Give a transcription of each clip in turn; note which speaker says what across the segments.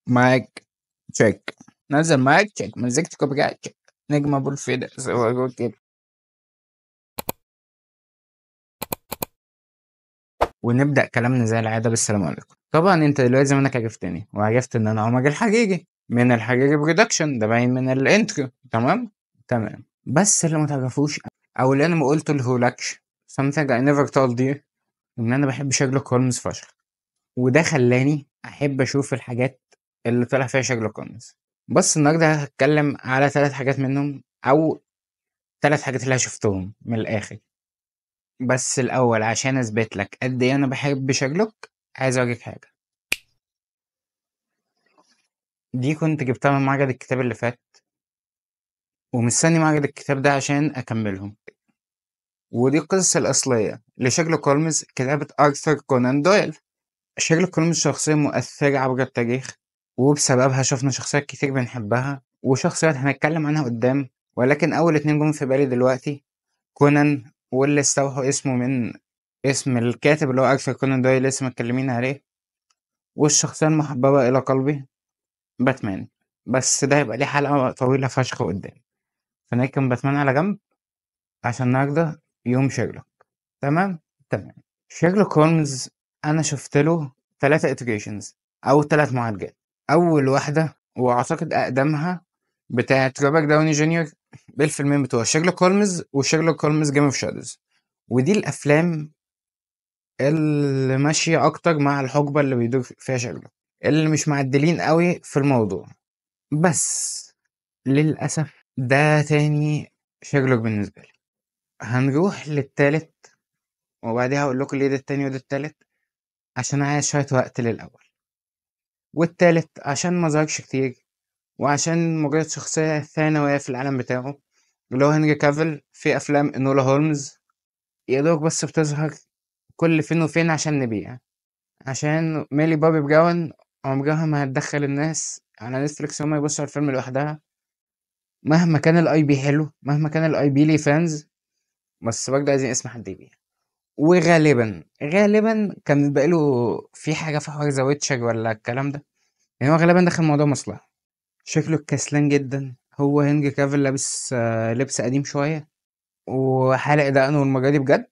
Speaker 1: مايك تشيك. نزل مايك تشيك. مزجت كوبي تشيك. نجم ابو الفدا سوى كده. ونبدأ كلامنا زي العادة بالسلام عليكم. طبعا انت دلوقتي زمانك عرفتني وعرفت ان انا عمر الحقيقي من الحقيقي برودكشن، ده باين من الانترو. تمام. بس اللي ما تعرفوش او اللي انا ما قلته لهولكش something I never told you ان انا بحب شيرلوك هولمز فشخ، وده خلاني احب اشوف الحاجات اللي طلع فيها شيرلوك هولمز. بس النهارده هتكلم على 3 حاجات منهم، او 3 حاجات اللي أنا شفتهم من الاخر. بس الاول عشان اثبت لك قد ايه انا بحب شيرلوك، عايز اوريك حاجه. دي كنت جبتها من معرض الكتاب اللي فات، ومستني معرض الكتاب ده عشان اكملهم. ودي القصص الاصليه لشيرلوك هولمز، كتابه ارثر كونان دويل. شيرلوك هولمز شخصيه مؤثره عبر التاريخ، وبسببها شفنا شخصيات كتير بنحبها وشخصيات هنتكلم عنها قدام. ولكن اول 2 جم في بالي دلوقتي كونان، واللي استوحوا اسمه من اسم الكاتب اللي هو ارثر كونان دويل لسه متكلمين عليه، والشخصيه المحببه الى قلبي باتمان. بس ده هيبقى ليه حلقه طويله فشخ قدام، فنركن باتمان على جنب عشان النهارده يوم شيرلوك. تمام. شيرلوك هولمز انا شفت له 3 iterations او 3 معالجات. اول واحده واعتقد اقدمها بتاعت روبرت داوني جونيور بالفيلمين بتوع شيرلوك هولمز وشيرلوك هولمز جيم اوف شادوز. ودي الافلام اللي ماشيه اكتر مع الحقبه اللي بيدور فيها شيرلوك، اللي مش معدلين قوي في الموضوع. بس للاسف ده تاني شيرلوك بالنسبه لي. هنروح للتالت وبعدها هقول لكم ليه ده التاني وده التالت، عشان عايز شويه وقت للاول. والتالت عشان ما ظهرش كتير، وعشان مجرد شخصيه ثانويه في العالم بتاعه، اللي هو هنري كافيل في افلام انولا هولمز. يا دوب بس بتظهر كل فين وفين عشان نبيع، عشان ميلي بوبي براون عمرها ما هتدخل الناس على نتفليكس هما يبصوا على الفيلم لوحدها. مهما كان الاي بي حلو، مهما كان الاي بي ليه فانز، بس برضه عايزين اسم حد يبيع. وغالبا كان بقاله في حاجة في حوار ذا ويتشر ولا الكلام ده، يعني هو غالبا دخل موضوع مصلحة. شكله كسلان جدا. هو هنري كافيل لابس لبس قديم شوية، وحالق دقنه المرة دي بجد،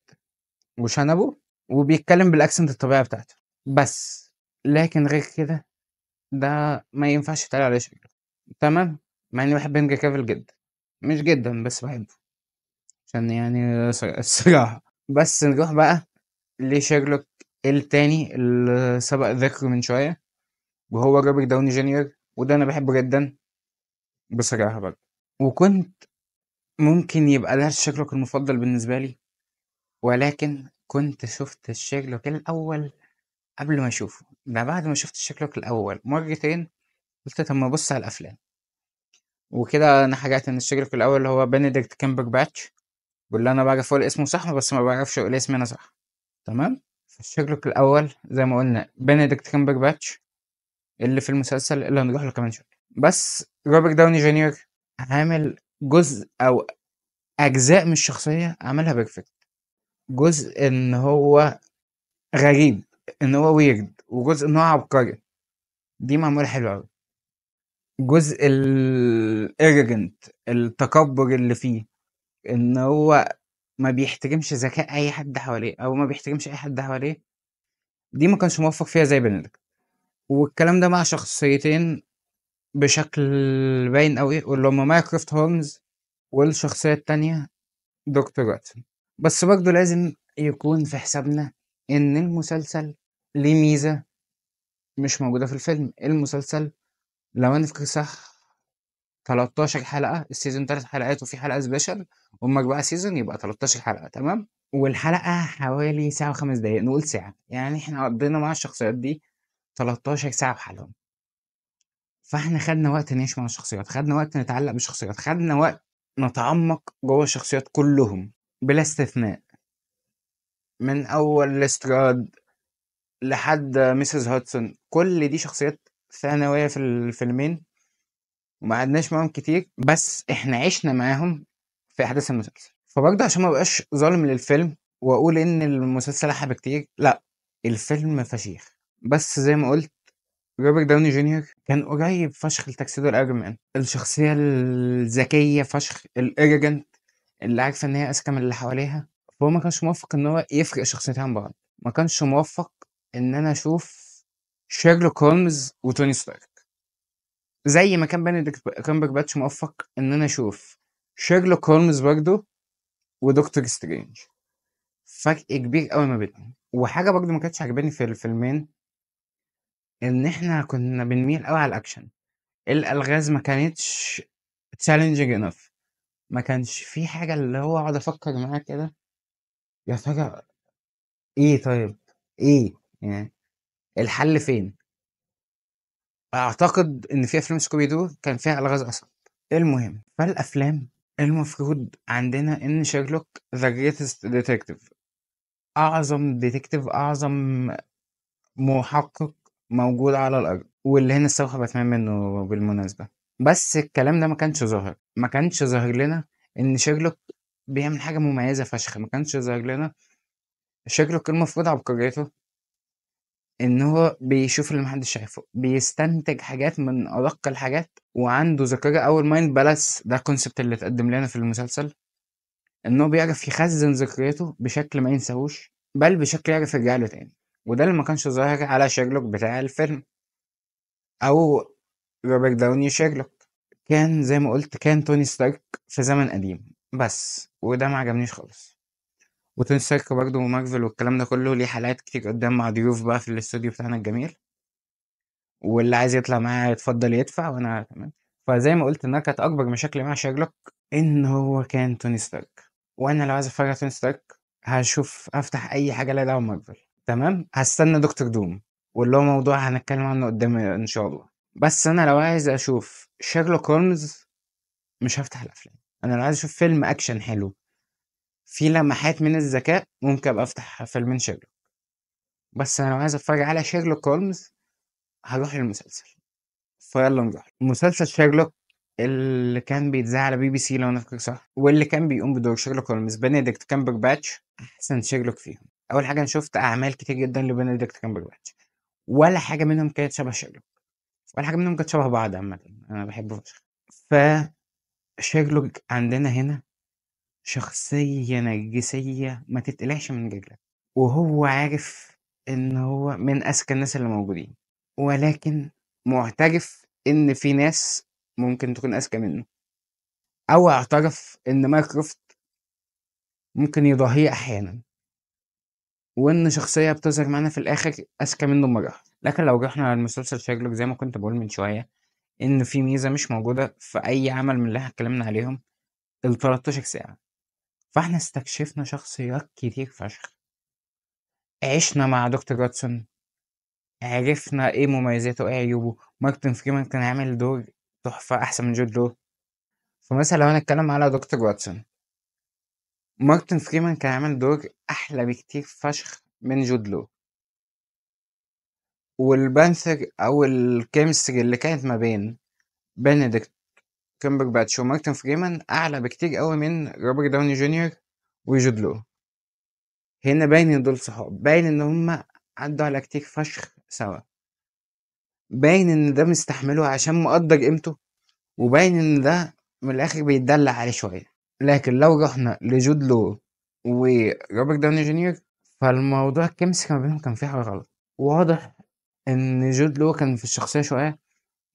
Speaker 1: وشنبه، وبيتكلم بالاكسنت الطبيعي بتاعته بس. لكن غير كده ده ما ينفعش يتقال عليه شيء. تمام. مع اني بحب هنري كافيل جدا، مش جدا بس بحبه، عشان يعني الصراحة. بس نروح بقى لشيرلوك التاني اللي سبق ذكره من شوية، وهو روبرت داوني جونيور، وده أنا بحبه جدا بصراحة برضه. وكنت ممكن يبقى ده شيرلوك المفضل بالنسبة لي، ولكن كنت شفت الشيرلوك الأول قبل ما أشوفه ده. بعد ما شفت الشيرلوك الأول مرتين قلت طب ما أبص على الأفلام، وكده أنا حاجات إن الشيرلوك الأول اللي هو بنديكت كامبرباتش، واللي أنا بعرف أقول اسمه صح بس ما بعرفش أقول اسمي أنا صح. تمام. فالشيرلوك الأول زي ما قلنا بنديكت كامبرباتش، اللي في المسلسل اللي هنروح له كمان شوية. بس روبرت داوني جونيور عامل جزء أو أجزاء من الشخصية عملها بيرفكت. جزء إن هو غريب، إن هو ويرد، وجزء إن هو عبقري، دي معمولة حلوة أوي. جزء الارجنت، التكبر اللي فيه، إن هو ما بيحترمش ذكاء أي حد حواليه أو ما بيحترمش أي حد حواليه، دي ما كانش موفق فيها زي بنديكت. والكلام ده مع شخصيتين بشكل باين قوي، واللي هما مايكروفت هولمز والشخصية التانية دكتور واتسون. بس برضه لازم يكون في حسابنا إن المسلسل ليه ميزة مش موجودة في الفيلم. المسلسل لو أنا فاكر صح 13 حلقة، السيزون 3 حلقات وفي حلقة سبيشال، هما 4 سيزون يبقى 13 حلقة. تمام. والحلقة حوالي ساعة و5 دقايق، نقول ساعة، يعني احنا قضينا مع الشخصيات دي 13 ساعة بحالهم. فاحنا خدنا وقت نعيش مع الشخصيات، خدنا وقت نتعلق بالشخصيات، خدنا وقت نتعمق جوه الشخصيات كلهم بلا استثناء، من اول لستراد لحد ميسيس هودسون. كل دي شخصيات ثانوية في الفيلمين، وما قعدناش معاهم كتير بس احنا عشنا معاهم في احداث المسلسل. فبرضه عشان ما بقاش ظالم للفيلم واقول ان المسلسل احلى بكتير، لا، الفيلم فشيخ. بس زي ما قلت روبرت داوني جونيور كان قريب فشخ لتجسيده الأيرون مان، الشخصية الذكية فشخ الاريجنت اللي عارفة إن هي أذكى من اللي حواليها. فهو ما كانش موفق إن هو يفرق شخصيتين عن بعض، ما كانش موفق إن أنا أشوف شيرلوك هولمز وتوني ستارك، زي ما كان بنديكت كامبرباتش موفق إن أنا أشوف شيرلوك هولمز برضه ودكتور سترينج. فرق كبير أوي ما بينهم. وحاجة برضه ما كانتش عاجباني في الفيلمين، إن إحنا كنا بنميل أوي على الأكشن، الألغاز ما كانتش challenging enough، ما كانش في حاجة اللي هو أقعد أفكر معاه كده يا ترى إيه طيب، إيه يعني الحل فين؟ أعتقد إن في أفلام سكوبي دو كان فيها ألغاز أصعب. المهم فالأفلام المفروض عندنا إن شيرلوك ذا جريتست ديتكتيف، أعظم ديتكتيف، أعظم محقق موجود على الأرض، واللي هنا الصراحة باتمان منه بالمناسبة. بس الكلام ده ما كانش ظاهر لنا إن شيرلوك بيعمل حاجة مميزة فشخ، ما كانش ظاهر لنا شيرلوك المفروض عبقريته إن هو بيشوف اللي محدش شايفه، بيستنتج حاجات من أدق الحاجات، وعنده ذاكرة أول مايند بالاس، ده الكونسبت اللي اتقدم لنا في المسلسل، إن هو بيعرف يخزن ذكرياته بشكل ما ينساهوش، بل بشكل يعرف يرجع له تاني. وده اللي ما كانش ظاهر على شيرلوك بتاع الفيلم أو روبرت داوني شيرلوك. كان زي ما قلت كان توني ستارك في زمن قديم بس، وده ما عجبنيش خالص. وتوني ستارك برضه ومارفل والكلام ده كله ليه حلقات كتير قدام مع ضيوف بقى في الاستوديو بتاعنا الجميل، واللي عايز يطلع معايا يتفضل يدفع وانا تمام. فزي ما قلت انها كانت اكبر مشاكلي مع شيرلوك ان هو كان توني ستارك، وانا لو عايز اتفرج على توني ستارك هشوف افتح اي حاجه لها دعوه بمارفل، تمام، هستنى دكتور دوم، واللي هو موضوع هنتكلم عنه قدام ان شاء الله. بس انا لو عايز اشوف شيرلوك هولمز مش هفتح الافلام، انا لو عايز اشوف فيلم اكشن حلو في لمحات من الذكاء ممكن ابقى افتح فيلمين شيرلوك. بس انا لو عايز اتفرج على شيرلوك هولمز هروح للمسلسل. فيلا نروح مسلسل شيرلوك اللي كان بيتذاع على بي بي سي لو انا فاكر صح، واللي كان بيقوم بدور شيرلوك هولمز بنديكت كامبرباتش، احسن شيرلوك فيهم. اول حاجه انا شفت اعمال كتير جدا لبنديكت كامبرباتش، ولا حاجه منهم كانت شبه شيرلوك، ولا حاجه منهم كانت شبه بعض. عامه انا بحبه فشخ. فشيرلوك عندنا هنا شخصيه نرجسيه ما تتقلعش من رجلك، وهو عارف ان هو من اذكى الناس اللي موجودين، ولكن معترف ان في ناس ممكن تكون اذكى منه، او اعترف ان مايكروفت ممكن يضاهيه احيانا، وان شخصيه بتظهر معانا في الاخر اذكى منه بمراحل. لكن لو رحنا على المسلسل شيرلوك زي ما كنت بقول من شويه، ان في ميزه مش موجوده في اي عمل من اللي احنا اتكلمنا عليهم، ال 13 ساعه. فاحنا استكشفنا شخصيات كتير فشخ، عشنا مع دكتور واتسون، عرفنا ايه مميزاته وايه عيوبه. مارتن فريمان كان عامل دور تحفة أحسن من جود لو. فمثلا لو هنتكلم على دكتور واتسون، مارتن فريمان كان عامل دور أحلى بكتير فشخ من جود لو، والبانثر أو الكيمستري اللي كانت ما بين بنديكت كامبرباتش ومارتن فريمان أعلى بكتير أوي من روبرت داوني جونيور وجود لو. هنا باين إن دول صحاب، باين إن هما عدوا على كتير فشخ سوا، باين إن ده مستحمله عشان مقدر قيمته، وباين إن ده من الآخر بيتدلع عليه شوية. لكن لو رحنا لجود لو وروبرت داوني جونيور، فالموضوع الكيمستري ما بينهم كان فيه حاجة غلط. واضح إن جود لو كان في الشخصية شوية،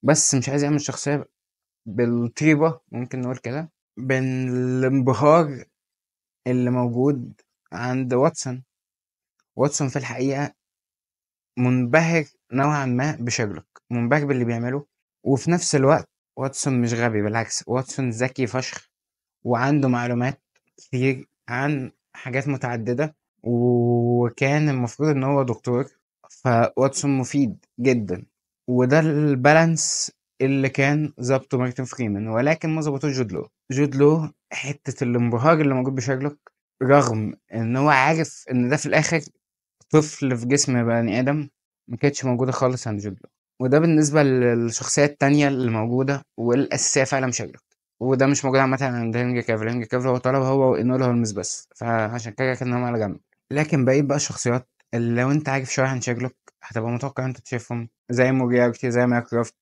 Speaker 1: بس مش عايز يعمل شخصية بالطيبة ممكن نقول كده، بالانبهار اللي موجود عند واتسون. واتسون في الحقيقة منبهر نوعا ما بشيرلوك، منبهر باللي بيعمله، وفي نفس الوقت واتسون مش غبي، بالعكس واتسون ذكي فشخ وعنده معلومات كتير عن حاجات متعددة، وكان المفروض ان هو دكتور، فواتسون مفيد جدا. وده البالانس اللي كان ظابطه مارتن فريمان، ولكن ما ظبطوش جود لو. جود لو حتة الانبهار اللي موجود بشارلوك، رغم ان هو عارف ان ده في الاخر طفل في جسم بني ادم، ما كانتش موجودة خالص عند جود لو. وده بالنسبة للشخصية التانية اللي موجودة والأساسية فعلا شارلوك، وده مش موجود عامة عند هنري كافيل. هنري كافيل هو طلب هو وإنولا هولمز بس، فعشان كده كان هم على جنب. لكن بقيت بقى الشخصيات اللي لو انت عارف شوية عن شيرلوك هتبقى متوقع انت تشوفهم، زي موجيارتي، زي مايكروفت،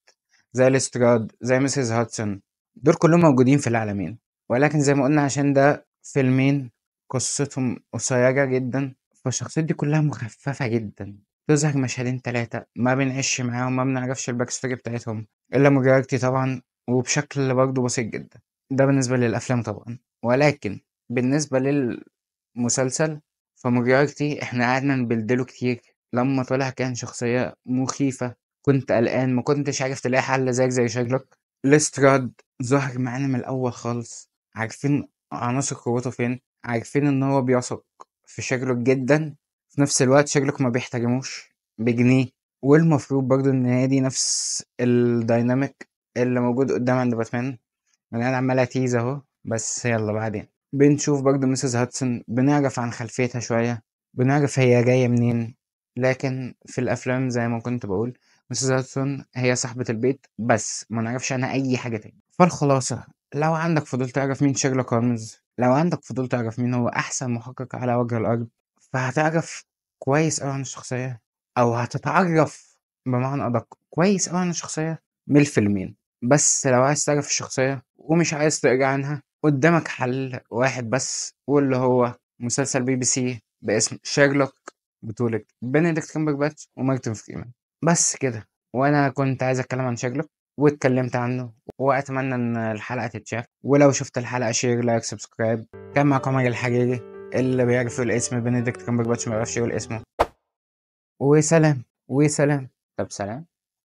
Speaker 1: زي الاستراد، زي مسز هاتسون. دول كلهم موجودين في العالمين، ولكن زي ما قلنا عشان ده فيلمين قصتهم قصيرة جدا، فالشخصيات دي كلها مخففة جدا، تظهر مشهدين تلاتة، ما بنعيش معاهم، ما بنعرفش الباك ستوري بتاعتهم إلا موجيارتي طبعا، وبشكل برضه بسيط جدا. ده بالنسبة للأفلام طبعا، ولكن بالنسبة للمسلسل فموجيارتي احنا قعدنا نبلدله كتير. لما طلع كان شخصية مخيفة، كنت قلقان، ما كنتش عارف تلاقي حل زي شيرلوك. ليستراد ظهر معانا من الأول خالص، عارفين عناصر قوته فين، عارفين إن هو بيثق في شيرلوك جدا، في نفس الوقت شيرلوك ما بيحترموش بجنيه. والمفروض برضو إن هي دي نفس الدايناميك اللي موجود قدام عند باتمان. أنا عمال أتيز أهو، بس يلا بعدين بنشوف برضو مسز هاتسون، بنعرف عن خلفيتها شوية، بنعرف هي جاية منين. لكن في الأفلام زي ما كنت بقول، مسز هاتسون هي صاحبة البيت بس، ما نعرفش عنها أي حاجة تاني. فالخلاصة، لو عندك فضول تعرف مين شيرلوك هولمز، لو عندك فضول تعرف مين هو أحسن محقق على وجه الأرض، فهتعرف كويس أوي عن الشخصية، أو هتتعرف بمعنى أدق كويس أوي عن الشخصية من الفيلمين. بس لو عايز تعرف الشخصية ومش عايز تقرا عنها، قدامك حل واحد بس، واللي هو مسلسل بي بي سي باسم شيرلوك، بطولة بنديكت كامبرباتش ومارتن فريمان. بس كده. وانا كنت عايز اتكلم عن شيرلوك واتكلمت عنه، واتمنى ان الحلقة تتشاف، ولو شفت الحلقة شير لايك سبسكرايب. كان معكم عمر الحريري، اللي بيعرف يقول اسم بنديكت كامبرباتش ما يعرفش يقول اسمه. وسلام وسلام. طب سلام.